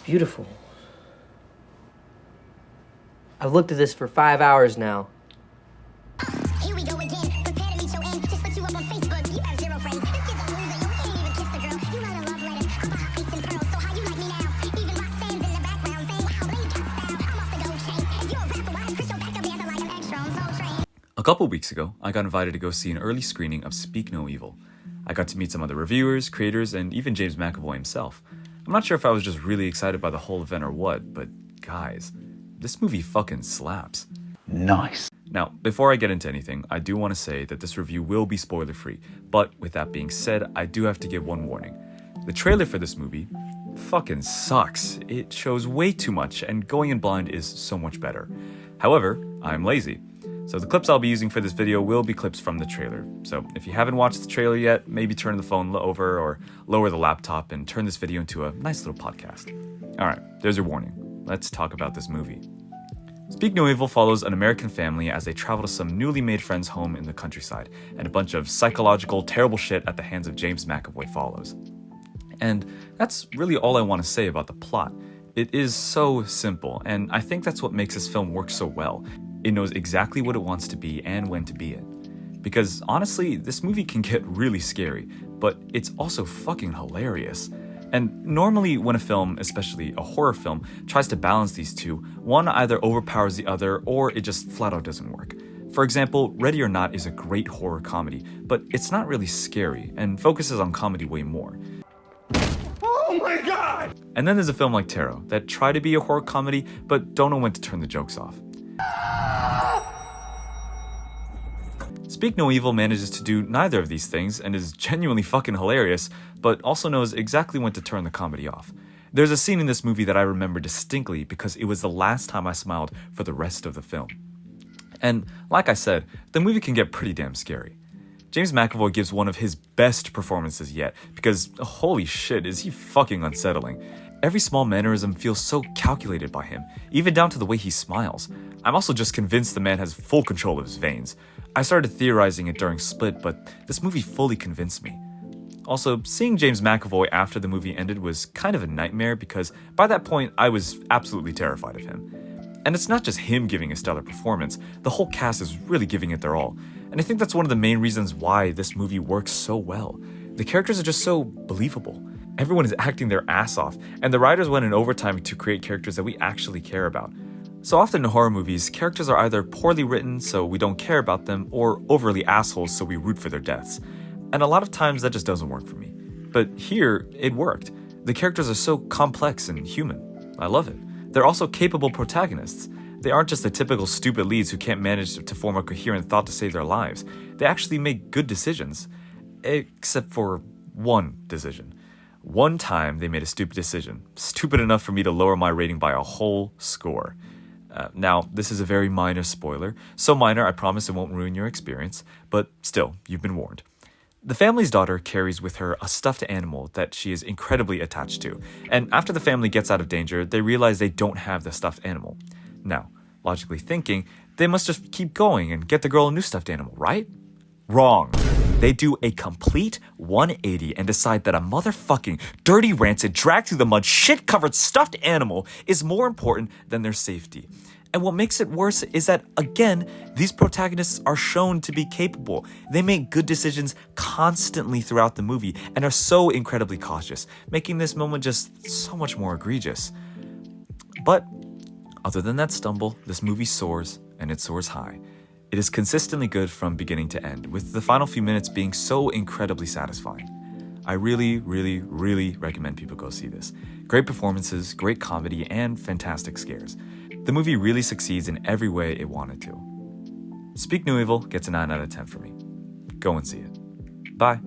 beautiful. I've looked at this for 5 hours now. Here we go again. Prepare to meet your end. Just put you up on Facebook. You have 0 friends. This kid's a loser. You can't even kiss the girl. You write a love letter about ice and pearls. So how you like me now? Even Roxanne's in the background saying, wow, Blake got style. I'm off the gold chain. If you're a rapper, why is Crystal Becker dancing like an extra on Soul Train? A couple weeks ago, I got invited to go see an early screening of Speak No Evil. I got to meet some other reviewers, creators, and even James McAvoy himself. I'm not sure if I was just really excited by the whole event or what, but guys, this movie fucking slaps. Nice. Now, before I get into anything, I do want to say that this review will be spoiler-free, but with that being said, I do have to give one warning. The trailer for this movie fucking sucks. It shows way too much, and going in blind is so much better. However, I'm lazy. So the clips I'll be using for this video will be clips from the trailer. So if you haven't watched the trailer yet, maybe turn the phone over or lower the laptop and turn this video into a nice little podcast. Alright, there's your warning. Let's talk about this movie. Speak No Evil follows an American family as they travel to some newly made friend's home in the countryside, and a bunch of psychological, terrible shit at the hands of James McAvoy follows. And that's really all I want to say about the plot. It is so simple, and I think that's what makes this film work so well. It knows exactly what it wants to be and when to be it. Because honestly, this movie can get really scary, but it's also fucking hilarious. And normally when a film, especially a horror film, tries to balance these two, one either overpowers the other or it just flat out doesn't work. For example, Ready or Not is a great horror comedy, but it's not really scary and focuses on comedy way more. Oh my god! And then there's a film like Tarot that try to be a horror comedy, but don't know when to turn the jokes off. Speak No Evil manages to do neither of these things and is genuinely fucking hilarious, but also knows exactly when to turn the comedy off. There's a scene in this movie that I remember distinctly because it was the last time I smiled for the rest of the film. And like I said, the movie can get pretty damn scary. James McAvoy gives one of his best performances yet because holy shit is he fucking unsettling. Every small mannerism feels so calculated by him, even down to the way he smiles. I'm also just convinced the man has full control of his veins. I started theorizing it during Split, but this movie fully convinced me. Also, seeing James McAvoy after the movie ended was kind of a nightmare because by that point I was absolutely terrified of him. And it's not just him giving a stellar performance, the whole cast is really giving it their all. And I think that's one of the main reasons why this movie works so well. The characters are just so believable. Everyone is acting their ass off, and the writers went in overtime to create characters that we actually care about. So often in horror movies, characters are either poorly written so we don't care about them, or overly assholes so we root for their deaths. And a lot of times that just doesn't work for me. But here, it worked. The characters are so complex and human. I love it. They're also capable protagonists. They aren't just the typical stupid leads who can't manage to form a coherent thought to save their lives. They actually make good decisions. Except for one decision. One time they made a stupid decision. Stupid enough for me to lower my rating by a whole score. Now, this is a very minor spoiler. So minor, I promise it won't ruin your experience. But still, you've been warned. The family's daughter carries with her a stuffed animal that she is incredibly attached to. And after the family gets out of danger, they realize they don't have the stuffed animal. Now, logically thinking, they must just keep going and get the girl a new stuffed animal, right? Wrong. They do a complete 180 and decide that a motherfucking dirty, rancid, dragged through the mud, shit-covered stuffed animal is more important than their safety. And what makes it worse is that, again, these protagonists are shown to be capable. They make good decisions constantly throughout the movie and are so incredibly cautious, making this moment just so much more egregious. But other than that stumble, this movie soars, and it soars high. It is consistently good from beginning to end, with the final few minutes being so incredibly satisfying. I really, really, really recommend people go see this. Great performances, great comedy, and fantastic scares. The movie really succeeds in every way it wanted to. Speak No Evil gets a 9 out of 10 for me. Go and see it. Bye.